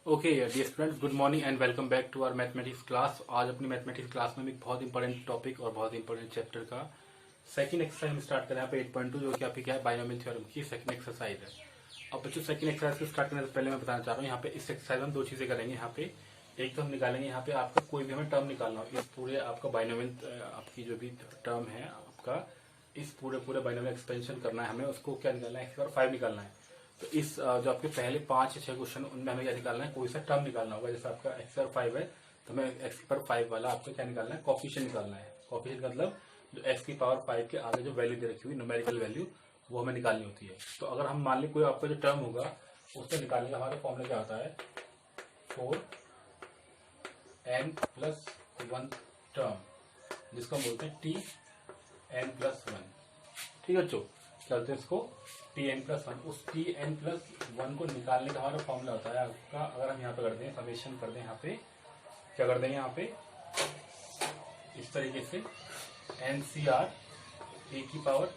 Okay dear students, good morning and welcome back to our mathematics class. आज अपनी mathematics class में एक बहुत इंपॉर्टेंट टॉपिक और बहुत इंपॉर्टेंट चैप्टर का सेकंड एक्सरसाइज में स्टार्ट करें। यहाँ पे 8.2 जो कि आपकी क्या है, बायनोमियल थ्योरम की सेकंड एक्सरसाइज है। अब बच्चों सेकंड एक्सरसाइज को स्टार्ट करने से पहले मैं बताना चाह रहा हूँ, यहाँ पे इस एक्सरसाइज में हम दो चीजें करेंगे। यहाँ पे एक तो हम निकालेंगे यहाँ पे आपका कोई भी हमें टर्म निकालना हो, इस पूरे आपका बायनोमियल आपकी जो भी टर्म है आपका, इस पूरे पूरे बायनोमियल एक्सपेंशन करना है हमें, उसको क्या निकालना है, एक्स पावर 5 निकालना है। तो इस जो आपके पहले 5 या 6 क्वेश्चन उनमें हमें क्या निकालना है, कोई सा टर्म निकालना होगा। जैसे आपका एक्स पर 5 है तो हमें एक्स पर 5 वाला आपको क्या निकालना है, कॉफिशिएंट निकालना है। कॉफिशिएंट मतलब जो एक्स की पावर 5 के आगे जो वैल्यू दे रखी हुई न्यूमेरिकल वैल्यू, वो हमें निकालनी होती है। तो अगर हम मान लें कोई आपका जो टर्म होगा उससे निकालने का हमारा फॉर्मूला क्या होता है, 4n+1 टर्म, जिसको हम बोलते हैं tn+1। ठीक है बच्चों, चलते हैं इसको tn+1। उस tn+1 को निकालने का हमारा फॉर्मूला होता है आपका, अगर हम यहाँ पे कर दें समेशन कर दें, यहाँ पे क्या कर देंगे, यहाँ पे इस तरीके से NCR a की पावर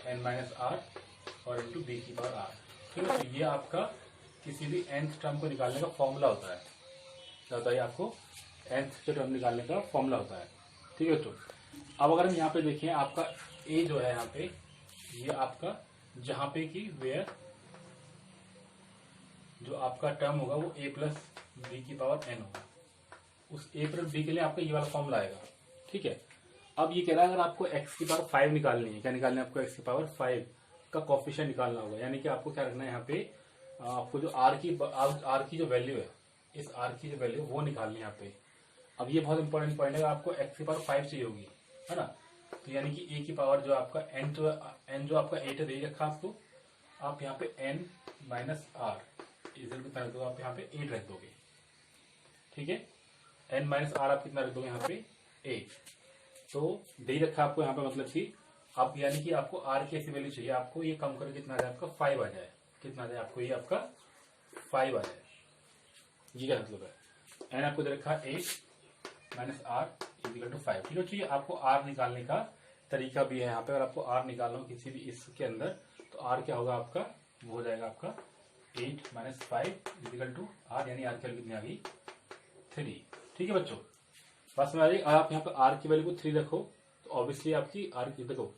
n-r और इंटू b की पावर r। ठीक है, तो ये आपका किसी भी nth टर्म को निकालने का फॉर्मूला होता है। क्या होता है आपको, nth टर्म निकालने का फॉर्मूला होता है। ठीक है, तो अब अगर हम यहाँ पे देखें, आपका a जो है यहाँ पे, ये आपका जहां पे कि वेयर जो आपका टर्म होगा वो a+b की पावर n होगा, उस a+b के लिए आपका ये वाला फॉर्मूला आएगा। ठीक है, अब ये कह रहा है अगर आपको x की पावर 5 निकालनी है, क्या निकालना है आपको, x की पावर 5 का कोफिशिएंट निकालना होगा। यानी कि आपको क्या रखना है यहाँ पे, आपको जो r की जो वैल्यू है, इस r की जो वैल्यू वो निकालनी है यहाँ पे। अब ये बहुत इंपॉर्टेंट पॉइंट है, आपको x की पावर 5 चाहिए होगी, है ना। तो यानी कि a की पावर जो आपका n जो आपका 8 दे रखा आपको, आप यहाँ पे n माइनस आर इधर कितना रख दोगे, आप यहाँ पे 8 रख दोगे। ठीक है, n माइनस आर आप कितना रख दोगे यहाँ पे 8। तो दे रखा आपको यहाँ पे, मतलब कि आप यानी कि आपको r की ऐसी वैल्यू चाहिए, आपको ये कम करके कितना आ जाए, आपका 5 आ जाए। कितना आ जाए आपको, ये आपका 5 आ जाए। ये क्या मतलब है, n आपको दे रखा 8 माइनस आर इक्वल टू 5। ठीक है, चाहिए आपको r निकालने का तरीका भी है यहाँ पे। अगर आपको r निकालना हो किसी भी इसके अंदर, तो r क्या होगा आपका, वो हो जाएगा आपका 8 माइनस 5 इक्वल टू r, यानी r की वैल्यू कितनी आ गई, 3। ठीक है बच्चों, बस में आ रही। आप यहाँ पे r की वैल्यू को 3 रखो तो ऑब्वियसली आपकी r की, देखो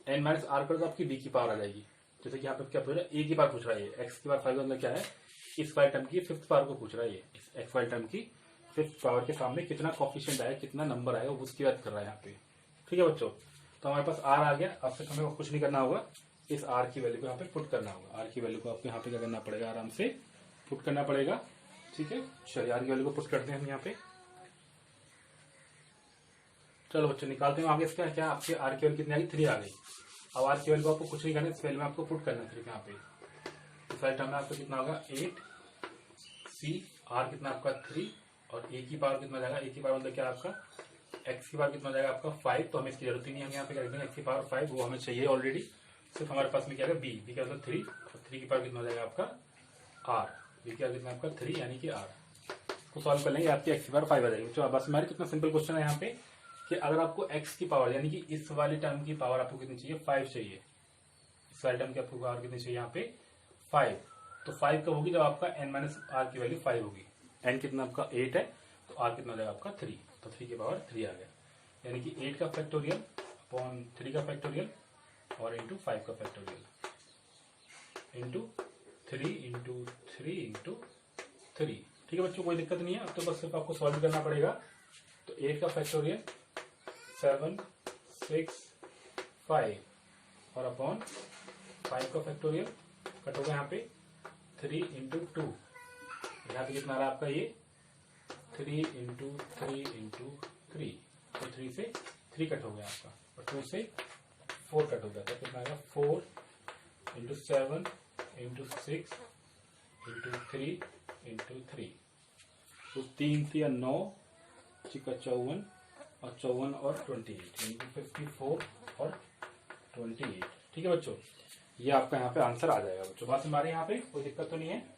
n माइनस आर कर तो आपकी b की पावर आ जाएगी। जैसे कि यहाँ पे क्या पूछ रहा है, a की पावर पूछ रहा है, x की पावर 5 मतलब क्या है, इस वाले टर्म की 5th पावर को पूछ रहा है। ये इस x वाले टर्म की 5th पावर के सामने कितना कॉफिशिएंट आएगा, कितना नंबर आएगा, उसकी बात कर रहा है यहाँ पे। ठीक है बच्चों, तो हमारे पास r आ गया। अब तक हमें कुछ नहीं करना होगा, इस r की वैल्यू को यहाँ पे पुट करना होगा। r की वैल्यू को आपको यहाँ पे क्या करना पड़ेगा, आराम से पुट करना पड़ेगा। ठीक है, चलिए r की वैल्यू को पुट करते हैं हम यहाँ पे। चलो बच्चों निकालते हैं आगे। इसका क्या आपके r की वैल्यू कितनी आ गई, 3 आ गई। अब r की वैल्यू को आपको कुछ नहीं करना, इस वैल्यू में आपको पुट करना है सिर्फ यहाँ पे। इस वाले टर्म में आपको कितना होगा 8 c, r कितना आपका 3 और a की पावर कितना जाएगा, a की पावर मतलब क्या आपका, x की पावर कितना जाएगा आपका 5। तो हमें इसकी जरूरत ही नहीं है, हम यहाँ पे कर देंगे x की पावर 5, वो हमें चाहिए ऑलरेडी। सिर्फ हमारे पास में क्या है b का मतलब 3, और 3 की पावर कितना हो जाएगा आपका r, b की पावर कितना आपका 3 यानी कि r। इसको सॉल्व कर लेंगे, आपकी x की पावर 5 आ जाएगी। तो बस हमारे कितना सिंपल क्वेश्चन है यहाँ पे कि अगर आपको x की पावर यानी कि इस वाली टर्म की पावर आपको कितनी चाहिए, 5 चाहिए। इस वाले टर्म की आपको पावर कितनी चाहिए यहाँ पे 5। तो 5 कब होगी, जब आपका n माइनस आर की वैल्यू 5 होगी। n कितना आपका 8 है, तो r कितना हो जाएगा आपका 3, तो 3 की पावर 3 आ गया। यानी कि 8 का फैक्टोरियल अपॉन 3 का फैक्टोरियल और इंटू 5 का फैक्टोरियल इंटू 3 इंटू 3 इंटू 3। ठीक है बच्चों, कोई दिक्कत नहीं है। अब तो बस सिर्फ आपको सॉल्व करना पड़ेगा। तो 8 का फैक्टोरियल 7 6 5 और अपॉन 5 का फैक्टोरियल कट होगा यहाँ पे 3 इंटू 2। यहाँ पे कितना आ रहा है आपका, ये 3 इंटू 3 इंटू 3। तो 3 से 3 कट हो गया आपका, और 2 से 4 कट हो गया। तो कितना आएगा 4 इंटू 7 इंटू 6 इंटू 3 इंटू 3। तो 3 3 9 चिका 54 और 54 और 28 यानी कि 54 और 28। ठीक है बच्चों, ये आपका यहाँ पे आंसर आ जाएगा बच्चों। बात हमारे यहाँ पे कोई दिक्कत तो नहीं है।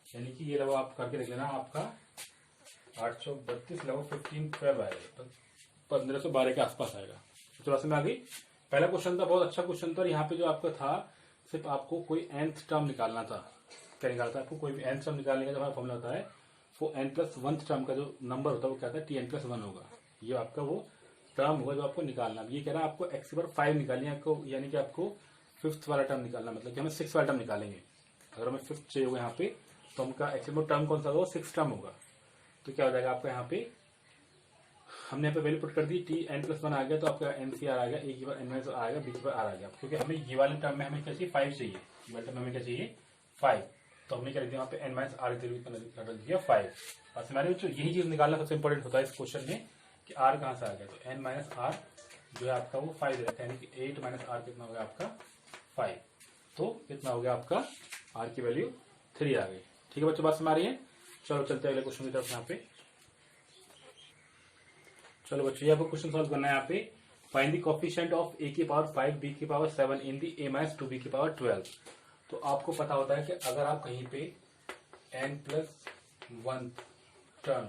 यानी कि ये लगभग आप करके देख लेना, आपका 832 लगभग 1512 आएगा, 1512 के आसपास आएगा। तो बात में आ गई। पहला क्वेश्चन था, बहुत अच्छा क्वेश्चन था। और यहाँ पे जो आपका था, सिर्फ आपको कोई nth टर्म निकालना था। क्या निकालता है, आपको कोई भी एन टर्म निकालने का जो हमारा फॉर्मूला होता है वो n+1 टर्म का जो नंबर होता है वो क्या होता है Tn+1 होगा। ये आपका वो टर्म होगा जो आपको निकालना। ये कह रहा है आपको x/5 निकालनी है आपको, यानी कि आपको 5th वाला टर्म निकालना, मतलब कि हमें 6 वाला टर्म निकालेंगे। अगर हमें 5th चाहिए होगा यहाँ पे तो हमका x टर्म कौन सा होगा, 6 टर्म होगा। तो क्या हो जाएगा आपका यहाँ पे, हमने यहाँ पे वैल्यू पुट कर दी, Tn+1 आ गया तो आपका NCR आ गया, a की बार n आ गया, b की बार r आ गया, क्योंकि हमें ये वाले टर्म में हमें क्या चाहिए 5 चाहिए, ये वाले टर्म में हमें क्या चाहिए 5, तो हमने क्या लिख दिया वहाँ पे n-r रख दिया 5। बस हमारे बच्चों यही चीज निकालना सबसे इंपॉर्टेंट होता है इस क्वेश्चन में कि r कहाँ से आ गया, तो n-r जो है आपका वो 5 दे रखा है, यानी कि 8 - r कितना हो गया आपका 5, तो कितना हो गया आपका r की वैल्यू 3 आ गई। ठीक है बच्चों, बात समझ आ रही है। चलो चलते हैं अगले क्वेश्चन की तरफ। यहाँ पे चलो बच्चों, ये आपको क्वेश्चन सॉल्व करना है। यहाँ पे find the coefficient of a की पावर 5 b की पावर 7 इन दी a-2b की पावर 12। तो आपको पता होता है कि अगर आप कहीं पे n+1 टर्म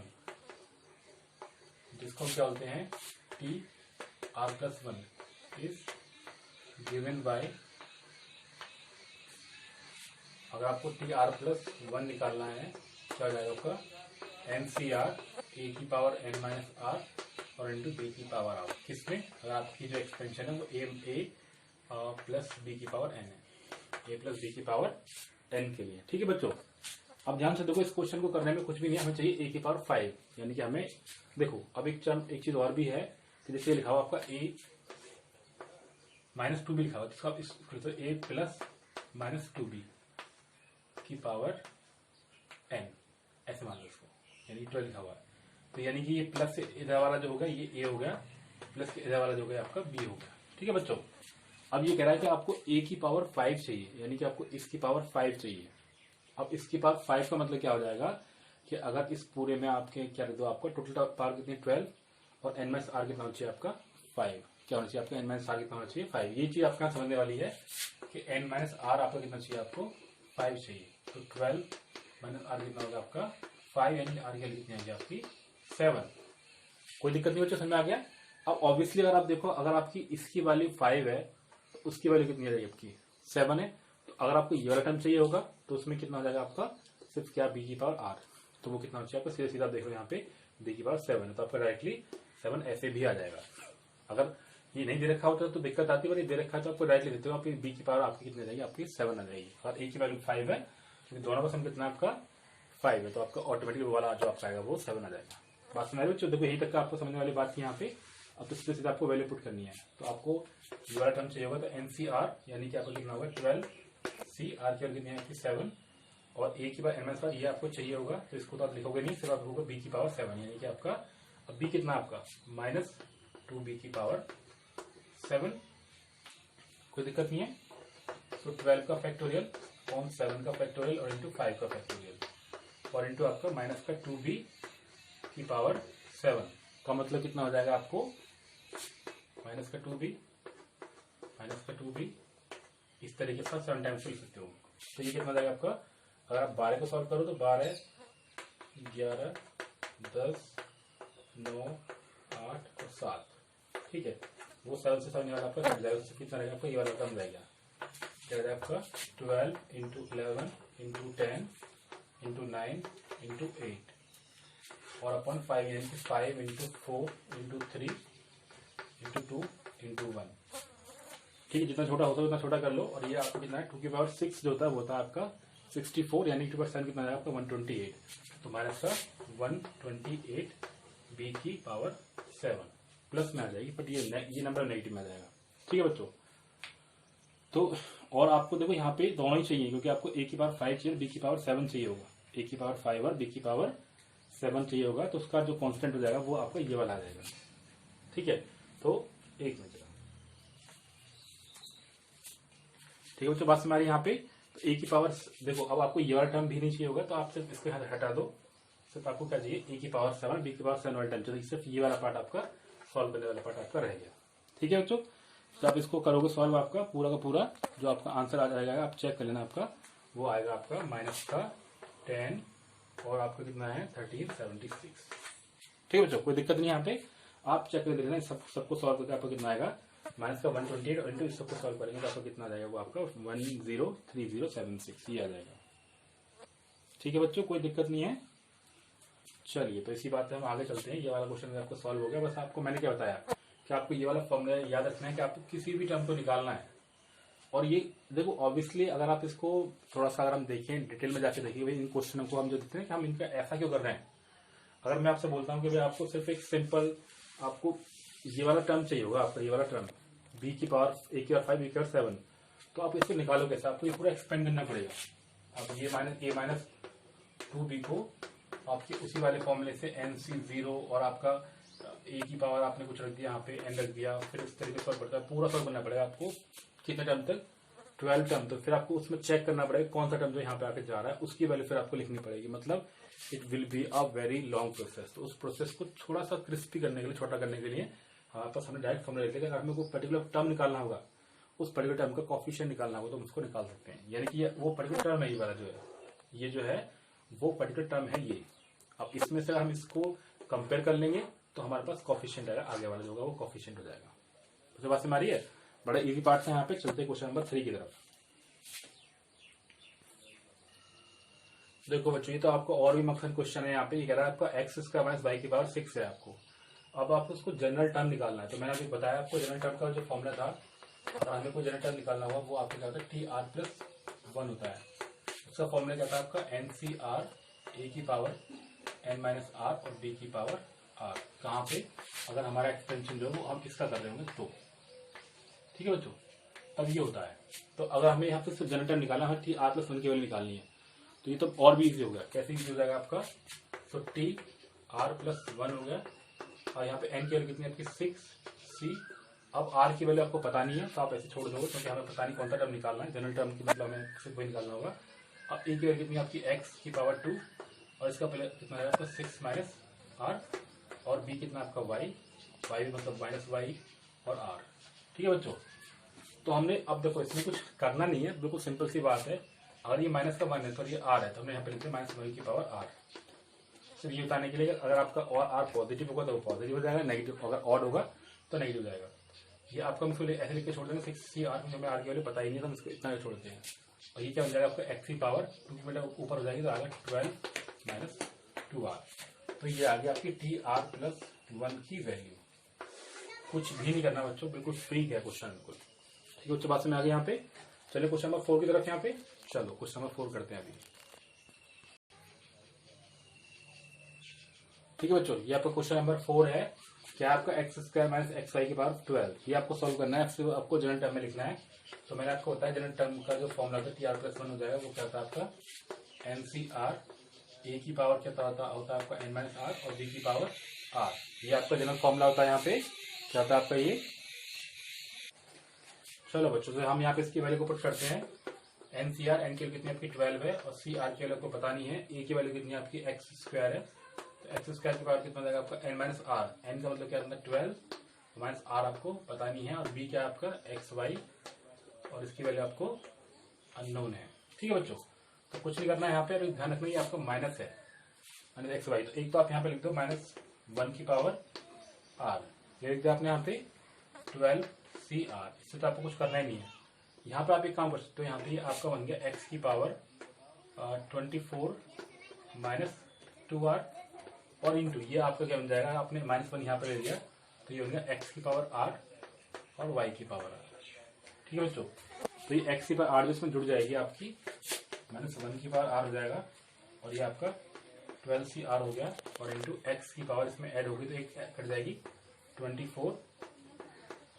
जिसको क्या बोलते हैं Tr+1 इज गिवन बाय, अगर आपको Tr+1 निकालना है क्या जाएगा आपका NCR a की पावर n-r और इंटू b की पावर r, किसमें, अगर आपकी जो एक्सपेंशन है वो a प्लस b की पावर n है, a प्लस b की पावर n के लिए। ठीक है बच्चों, अब ध्यान से देखो, इस क्वेश्चन को करने में कुछ भी नहीं, हमें चाहिए a की पावर 5, यानी कि हमें देखो अब एक चीज और भी है कि जैसे लिखा हुआ आपका a-2b लिखा हुआ, जिसका आप a प्लस -2b की पावर n ऐसे मान लो इसको, यानी 12 लिखा हुआ है। तो यानी कि ये प्लस इधर वाला जो होगा ये a हो गया, प्लस इधर वाला जो होगा आपका b हो गया। ठीक है बच्चों, अब ये कह रहा है कि आपको a की पावर 5 चाहिए, यानी कि आपको इसकी पावर 5 चाहिए। अब इसकी पावर 5 का मतलब क्या हो जाएगा कि अगर इस पूरे में आपके क्या दो, आपका टोटल पावर कितनी 12 और n-r कितना होना चाहिए आपका 5, क्या होना चाहिए आपका n-r कितना होना चाहिए 5। ये चीज आपका समझने वाली है कि n-r आपका कितना चाहिए, आपको 5 चाहिए, तो 12 - r कितना होगा आपका 5, यानी r की वैल्यू कितनी आएगी आपकी 7। कोई दिक्कत नहीं बच्चों, समझ में आ गया। अब ऑब्वियसली अगर आप देखो, अगर आपकी इसकी वैल्यू 5 है तो उसकी वैल्यू कितनी आ जाएगी आपकी 7 है। तो अगर आपको ये वाला टर्म चाहिए होगा तो उसमें कितना हो जाएगा आपका सिर्फ क्या b की पावर r, तो वो कितना हो चाहिए आपका, सीधा सीधा देख लो यहाँ पे b की पावर 7 है, तो आपका डायरेक्टली 7 ऐसे भी आ जाएगा। अगर ये नहीं दे रखा होता तो दिक्कत आती है, दे रखा है तो आपको डायरेक्टली देते हो, आपकी b की पावर आपकी कितनी आ जाएगी, आपकी 7 आ जाएगी। और a की वैल्यू 5 है, क्योंकि दोनों का सम कितना आपका 5 है, तो आपका ऑटोमेटिक वाला जो आपका आएगा वो 7 आ जाएगा। बात समझ रहे हो, देखो यही तक का आपको समझने वाली बात थी यहाँ पे। अब तो सीधे आपको वैल्यू पुट करनी है, तो आपको ये वाला टर्म चाहिए होगा, तो NCR यानी कि आपको कितना होगा 12, C R की वैल्यू कितनी है आपकी 7, और a की बार n-r ये आपको चाहिए होगा, तो इसको तो आप लिखोगे नहीं, सिर्फ आप लिखोगे b की पावर 7, यानी कि आपका अब b कितना आपका -2b की पावर 7, कोई दिक्कत नहीं है। तो 12 का फैक्टोरियल ऑन 7 का फैक्टोरियल और इंटू 5 का फैक्टोरियल और इंटू आपका माइनस का 2b की पावर 7 का मतलब कितना हो जाएगा आपको माइनस का 2b इस तरीके से 7 टाइम्स लिख सकते हो। तो ये कितना हो जाएगा आपका, अगर आप 12 को सॉल्व करो तो 12, 11, 10, 9, 8 और 7, ठीक है, वो 7 से 7 वाला आपका कट जाएगा, उससे कितना रहेगा आपका ये वाला कम जाएगा, क्या रहेगा आपका 12 × 11 × 10 × 9 × 8 और अपन 5, यानी कि 5 × 4 × 3 × 2 × 1, ठीक है, जितना छोटा होता है उतना छोटा कर लो। और ये आपको कितना है 2 की पावर 6 जो होता है वो होता है आपका 64, यानी 2/7 कितना है आपका 128, तो माइनस का 128 b की पावर 7 प्लस में आ जाएगी, बट ये नंबर नेगेटिव में आ जाएगा। ठीक है बच्चों, तो और आपको देखो यहाँ पे दोनों ही चाहिए, क्योंकि आपको a की पावर 5 चाहिए, b की पावर 7 चाहिए होगा, a की पावर 5 और b की पावर 7 चाहिए होगा, तो उसका जो कांस्टेंट हो जाएगा वो आपका ये वाला आ जाएगा। ठीक है, तो एक मिनट, ठीक है बच्चों, बात हमारी यहाँ पे तो a की पावर देखो, अब आपको ये वाला टर्म भी नहीं चाहिए होगा, तो आप सिर्फ इसके हटा दो, सिर्फ आपको क्या चाहिए a की पावर 7 b की पावर 7 वाला टर्म चाहिए, सिर्फ ये वाला पार्ट आपका सॉल्व करने वाला पार्ट आपका रह गया। ठीक है बच्चों, तो आप इसको करोगे सॉल्व, आपका पूरा का पूरा जो आपका आंसर आ जाएगा, आप चेक कर लेना, आपका वो आएगा आपका माइनस का 10 और आपका कितना है 1376। ठीक है बच्चों, कोई दिक्कत नहीं, यहाँ पे आप चेक कर लेना, सबको सॉल्व करके आपको कितना आएगा माइनस का 128 और इंटू इस सबको सॉल्व करेंगे तो आपको कितना आ जाएगा, वो आपका 103076 ये आ जाएगा। ठीक है बच्चों, कोई दिक्कत नहीं है। चलिए तो इसी बात पे हम आगे चलते हैं। ये वाला क्वेश्चन आपको सॉल्व हो गया। बस आपको मैंने क्या बताया कि आपको ये वाला फॉर्मूला याद रखना है कि आपको किसी भी टर्म को निकालना है। और ये देखो ऑब्वियसली अगर आप इसको थोड़ा सा अगर हम देखें डिटेल में जाके देखिए, भाई इन क्वेश्चनों को हम जो देखते हैं कि हम इनका ऐसा क्यों कर रहे हैं। अगर मैं आपसे बोलता हूँ कि भाई आपको सिर्फ एक सिंपल आपको ये वाला टर्म चाहिए होगा, आपका ये वाला टर्म बी की पावर ए की पावर 5 बी की पावर 7, तो आप इसको निकालो कैसे, आपको ये पूरा एक्सपेंड करना पड़ेगा। अब ये माइनस 2b को आपके उसी वाले फॉर्मूले से NC0 और आपका ए की पावर आपने कुछ रख दिया यहाँ पे n रख दिया, फिर इस तरीके से पड़ता है पूरा सॉल्व करना पड़ेगा आपको कितने टर्म तक, 12 टर्म। तो फिर आपको उसमें चेक करना पड़ेगा कौन सा टर्म जो यहाँ पे आके जा रहा है, उसकी वैल्यू फिर आपको लिखनी पड़ेगी। मतलब it will be a very long process. तो उस प्रोसेस को थोड़ा सा क्रिस्पी करने के लिए, छोटा करने के लिए हमारे पास हमने डायरेक्ट फॉर्मूला लिख लिया। अगर हमें कोई पर्टिकुलर टर्म निकालना होगा, उस पर्टिकुलर टर्म का कोएफिशिएंट निकालना होगा, तो हम उसको निकाल सकते हैं। यानी कि वो पर्टिकुलर टर्म है, ये वाला जो है, ये जो है वो पर्टिकुलर टर्म है ये। अब इसमें से हम इसको कंपेयर कर लेंगे तो हमारे पास कोएफिशिएंट आएगा, आगे वाला जो होगा वो कोएफिशिएंट हो जाएगा। तो बात हमारी है, बड़ा इजी पार्ट है। यहाँ पे चलते क्वेश्चन नंबर 3 की तरफ। देखो बच्चों, ये तो आपको और भी मकसद क्वेश्चन है। यहाँ पे ये कह रहा है आपका x² माइनस वाई की पावर 6 है आपको। अब आपको उसको जनरल टर्म निकालना है। तो मैंने अभी बताया आपको जनरल टर्म का जो फॉर्मूला था, अगर हमें कोई जनरल टर्म निकालना हुआ वो आपको क्या होता है, TR+1 होता है। उसका फॉर्मूला क्या था आपका, NCR ए की पावर n माइनस आर और b की पावर r। कहाँ पे, अगर हमारा एक्सपेंशन जो है वो हम इसका कर रहे होंगे तो, ठीक है बच्चों, तब ये होता है। तो अगर हमें यहाँ पे जनरल टर्म निकालना है, TR+1 की वैल्यू निकालनी है, तो ये तो और भी इजी हो गया। कैसे इजी हो जाएगा आपका, तो TR+1 हो गया और यहाँ पे n की वैल्यू कितनी है आपकी 6c। अब r की वैल्यू आपको पता नहीं है तो आप ऐसे छोड़ दोगे, क्योंकि हमें पता नहीं कौन सा टर्म निकालना है। जनरल टर्म की मतलब हमें सिर्फ वही निकालना होगा। अब a की वैल्यू कितनी है आपकी x की पावर 2 और इसका पहले कितना है आपका 6 माइनस r और b कितना आपका y मतलब माइनस y और r। ठीक है बच्चों, तो हमने अब देखो इसमें कुछ करना नहीं है, बिल्कुल सिंपल सी बात है। अगर ये माइनस का माइनस और ये r है तो हमने यहाँ पे लिखते हैं माइनस y की पावर r। सिर्फ ये बताने के लिए अगर आपका और r पॉजिटिव होगा तो वो पॉजिटिव हो जाएगा, नेगेटिव अगर ऑड होगा तो नेगेटिव हो जाएगा। ये आपका हम इसको ऐसे लिख के छोड़ देंगे 6c r, हमें r की वैल्यू पता ही नहीं है तो हम इसको इतना छोड़ते हैं। और ये क्या हो जाएगा आपका x की पावर 2 की वैल्यू ऊपर हो जाएगी तो आगे 12 माइनस 2r। तो ये आ गया आपकी TR+1 की वैल्यू। कुछ भी नहीं करना बच्चों, बिल्कुल फ्री है क्वेश्चन, बिल्कुल ठीक है। उच्च बात में आ गए यहाँ पे। चलिए क्वेश्चन नंबर 4 की तरफ यहाँ पे चलो, क्वेश्चन नंबर 4 करते हैं अभी। ठीक है बच्चों, ये आपका क्वेश्चन नंबर 4 है। क्या आपका x² माइनस xy की पावर 12, ये आपको सॉल्व करना है। फिर आपको जनरल टर्म में लिखना है। तो मैंने आपको बताया जनरल टर्म का जो फॉर्मूला था TR+1 हो जाएगा, वो क्या था आपका NCR ए की पावर क्या होता है आपका n माइनस आर और b की पावर r। ये आपका जनरल फॉर्मूला होता है। यहाँ पे क्या होता है आपका ये। चलो बच्चों, तो हम यहाँ पे इसकी वैल्यू को पुट करते हैं। NCR n की कितनी आपकी 12 है और CR की वैल्यू को पता नहीं है। a की वैल्यू कितनी आपकी x² है, तो x² की पावर कितना हो जाएगा आपका n माइनस आर। n का मतलब क्या होता है 12 माइनस r आपको पता नहीं है, और b क्या आपका xy और इसकी वैल्यू आपको अननोन है। ठीक है बच्चों, तो कुछ नहीं करना है यहाँ पे। ध्यान रखना ये आपका माइनस है माइनस xy, तो एक तो आप यहाँ पे लिख दो -1 की पावर r, ये लिख दो आपने यहाँ पे 12CR। इससे तो आपको कुछ करना ही नहीं है। यहाँ पे आप एक काम कर सकते हो, यहाँ पे आपका बन गया x की पावर 24 माइनस 2r और इंटू ये आपका क्या बन जाएगा, आपने -1 यहाँ पे ले लिया तो ये बन गया x की पावर r और y की पावर r। ठीक है बच्चों, तो ये x की पावर r जिसमें जुड़ जाएगी आपकी -1 की पावर r हो जाएगा और ये आपका 12CR हो गया और इंटू x की पावर इसमें ऐड होगी तो एक कट जाएगी 24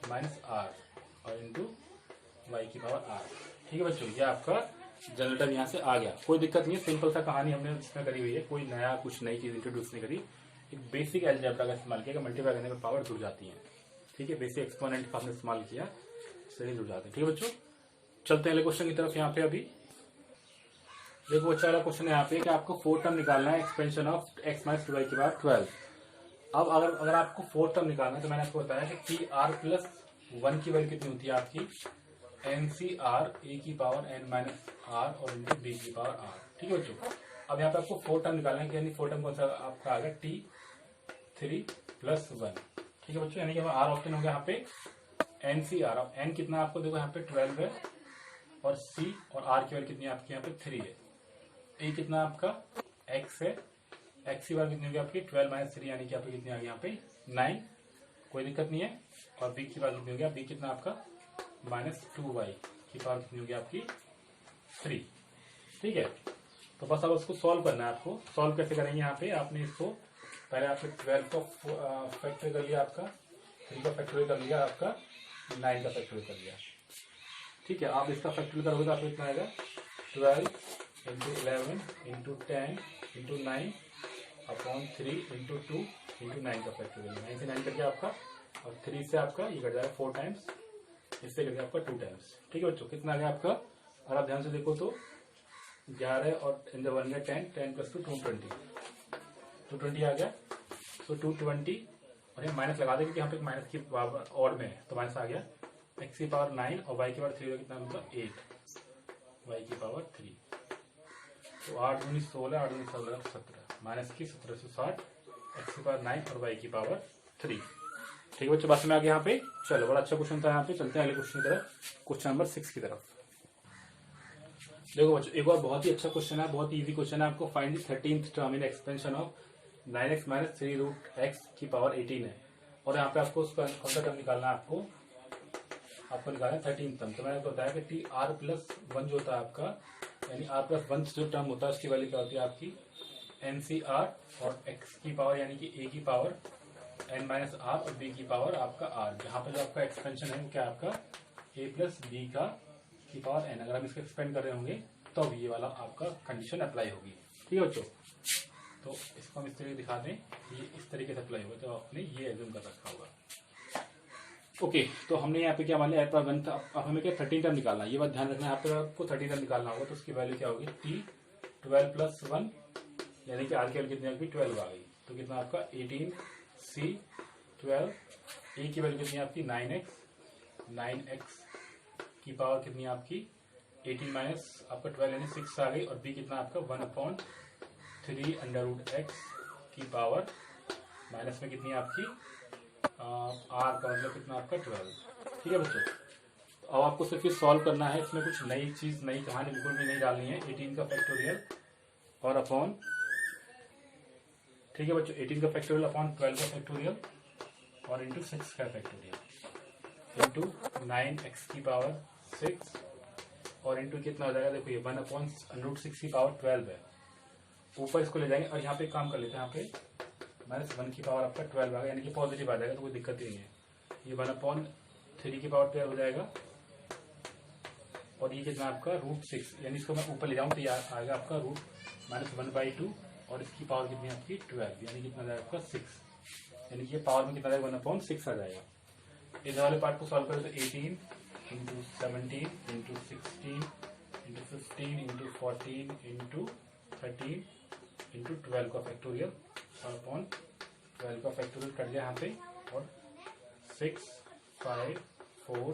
माइनस r और इंटू y की पावर r। ठीक है बच्चों, ये आपका जनरल टर्म यहाँ से आ गया। कोई दिक्कत नहीं है, सिंपल सा कहानी हमने इसमें करी हुई है, कोई नया कुछ नई चीज इंट्रोड्यूस नहीं करी। एक बेसिक अलजेब्रा का इस्तेमाल किया, मल्टीप्लाई करने पर पावर जुड़ जाती है। ठीक है, बेसिक एक्सपोनेंट का हमने इस्तेमाल किया, सही जुड़ जाते हैं। ठीक है बच्चों, चलते हैं अगले क्वेश्चन की तरफ। यहाँ पे अभी देखो अच्छा वाला क्वेश्चन है यहाँ पे कि आपको 4 टर्म निकालना है, expansion of x minus 2y की पावर 12। अब अगर आपको 4 टर्म निकालना है तो मैंने आपको बताया कि TR+1 की वैल्यू कितनी होती है आपकी NCR ए की पावर n माइनस आर और इंटू b की पावर r। ठीक है बच्चों, अब यहाँ पे आपको 4 टर्म निकालना है, यानी 4 टर्म कौन सा आपका आ गया T3+1। ठीक है बच्चों, यानी कि r ऑप्शन हो गया यहाँ पे NCR। अब n कितना आपको देखो यहाँ पे 12 है और c और r की वैल्यू कितनी है आपकी यहाँ पे 3 है। ए कितना आपका एक्स है, एक्स की बार कितनी होगी आपकी 12 माइनस 3 यानी कि आपकी कितनी आ गई यहाँ पे 9, कोई दिक्कत नहीं है। और बी की बार कितनी होगी, बी कितना आपका -2y की पावर कितनी होगी आपकी 3। ठीक है, तो बस अब उसको सॉल्व करना है आपको। सॉल्व कैसे करेंगे, यहाँ पे आपने इसको पहले आपने 12 का फैक्टोरियल कर लिया, आपका 3 का फैक्टोरियल कर लिया, आपका 9 का फैक्टोरियल कर लिया। ठीक है, आप इसका फैक्टोरियल करोगे तो आपको कितना आएगा 12 into 11 into 10 into 9 upon 3 into 2 into 9 का फैक्टोरियल। 9 से 9 करके आपका, और 3 से आपका ये कट जाएगा 4 टाइम्स, इससे करके आपका 2 टाइम्स। ठीक है बच्चों, कितना आ गया आपका, और आप ध्यान से देखो तो 11 और इन द 1 10, 10 प्लस 2 220 आ गया। तो 220 और ये माइनस लगा देंगे, यहाँ पे माइनस की पावर और में है तो माइनस आ गया। एक्स की पावर 9 और वाई की पावर 3 कितना मतलब 8, वाई की पावर 3। तो 8 दूनी 16, 8 दूनी 16 17, माइनस की 1760, एक्स की पावर 9 और वाई की पावर 3। ठीक है बच्चों, बस में आ गया यहाँ पे। चलो, बड़ा अच्छा क्वेश्चन था यहाँ पे। चलते हैं अगले क्वेश्चन की तरफ, क्वेश्चन नंबर 6 की तरफ। देखो बच्चों, एक और बहुत ही अच्छा क्वेश्चन है, बहुत इजी क्वेश्चन है। आपको find the 13th term in expansion of 9x minus 3 root x की पावर 18 है। और यहाँ पे आपको उसका कौन सा टर्म निकालना है, आपको निकालना है 13th टर्म। तो मैंने तो बताया कि टी आर प्लस 1 जो होता है आपका, यानी r प्लस 1 जो टर्म होता है उसकी वैल्यू क्या होती है आपकी NCR, और x की पावर यानी कि a की पावर n माइनस r और b की पावर आपका r। जहाँ पे जो आपका एक्सपेंशन है वो क्या आपका a प्लस b का की पावर n। अगर हम इसको एक्सपेंड कर रहे होंगे तो ये वाला आपका कंडीशन अप्लाई होगी। ठीक है बच्चों, तो इसको हम इस तरीके दिखा दें, ये इस तरीके से अप्लाई होगा, तो आपने ये एज्यूम कर रखा होगा। ओके, तो हमने यहाँ पे क्या मान लिया, अब हमें क्या 13 टर्म निकालना है, ये बात ध्यान रखना है। यहाँ पे आपको 13 टर्म निकालना होगा, तो उसकी वैल्यू क्या होगी t 12 प्लस 1 यानी कि आर की वैल्यू कितनी होगी 12 आ गई। तो कितना आपका 18 c 12, a की वैल्यू कितनी आपकी 9x की पावर कितनी आपकी 18 माइनस आपका 12 यानी 6 आ गई। और b कितना आपका 1/3 अंडर रूट x की पावर माइनस में कितनी आपकी r का मतलब कितना आपका 12। ठीक है बच्चों, तो अब आपको सिर्फ ये सॉल्व करना है, इसमें कुछ नई चीज नई कहानी बिल्कुल भी नहीं डालनी है। 18 का फैक्टोरियल और अपॉन, ठीक है बच्चों, 18 का फैक्टोरियल अपॉन 12 का फैक्टोरियल और इंटू 6 का फैक्टोरियल इंटू 9x की पावर 6 और इंटू कितना हो जाएगा, देखो ये 1/√6 की पावर 12 है। ऊपर इसको ले जाएंगे और यहाँ पे काम कर लेते हैं, यहाँ पे -1 की पावर आपका 12 आ गया, यानी कि पॉजिटिव आ जाएगा, तो कोई दिक्कत ही नहीं है। ये 1/3 की पावर 12 हो जाएगा, और ये कितना आपका √6, यानी इसको मैं ऊपर ले जाऊँ तो ये आएगा आपका √(1/2) और इसकी पावर कितनी आपकी 12, यानी कितना आ जाएगा आपका 6, यानी कि ये पावर में कितना आएगा 1/6 आ जाएगा। इस वाले पार्ट को सॉल्व करें तो 18 into 17 into 16 into 15 into 14 into 13 into 12 का फैक्टोरियल और अपॉन 12 का फैक्टोरियल कट गया यहाँ पे, और 6 5 4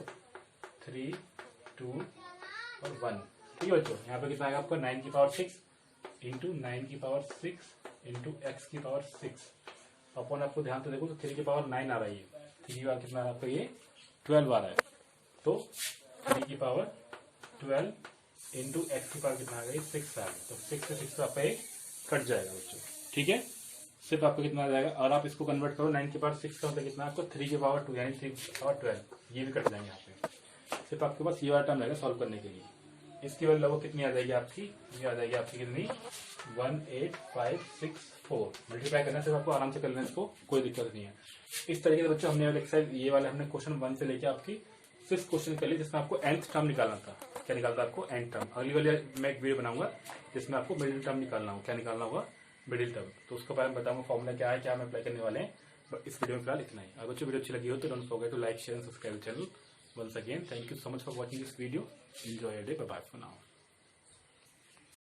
3 2 और 1। ठीक है बच्चों, यहाँ पे कितना आएगा आपका 9 की पावर 6 इंटू 9 की पावर 6 इंटू x की पावर 6 अपॉन, आपको ध्यान से देखो तो 3 की पावर 9 आ रही है, 3 की पावर कितना आ रहा है आपका ये 12 आ रहा है। तो 3 की पावर 12 इंटू एक्स की पावर कितना आ गई 6 आ गई, तो 6 से 6 आपका एक कट जाएगा बच्चों। ठीक है, सिर्फ आपको कितना आ जाएगा, और आप इसको कन्वर्ट करो 9 की पावर 6 का मतलब कितना आपको 3 की पावर 2 यानी 3 की पावर 12, ये भी कट जाएंगे यहाँ पे। सिर्फ आपके पास ये वाला टर्म रहेगा सॉल्व करने के लिए। इसकी वैल्यू लगभग कितनी आ जाएगी आपकी, ये आ जाएगी आपकी कितनी 18564। मल्टीप्लाई करना सिर्फ आपको आराम से कर लेना, इसको कोई दिक्कत नहीं है। इस तरीके से बच्चों हमने एक्सरसाइज ये वाले हमने क्वेश्चन 1 से लेके आपकी 6 क्वेश्चन कर लिए, जिसमें आपको nth टर्म निकालना था। क्या निकालता है आपको nth टर्म। अगली वाली मैं एक वीडियो बनाऊंगा जिसमें आपको मिडिल टर्म निकालना होगा। क्या निकालना होगा मिडिल टर्म, तो उसके बारे में बताऊंगा फॉर्मूला क्या है, क्या हम अप्लाई करने वाले हैं। इस वीडियो में फिलहाल इतना ही। अगर बच्चों वीडियो अच्छी लगी हो तो don't forget to like share and subscribe channel. Once again thank you so much for watching this video. Enjoy your day, bye bye for now.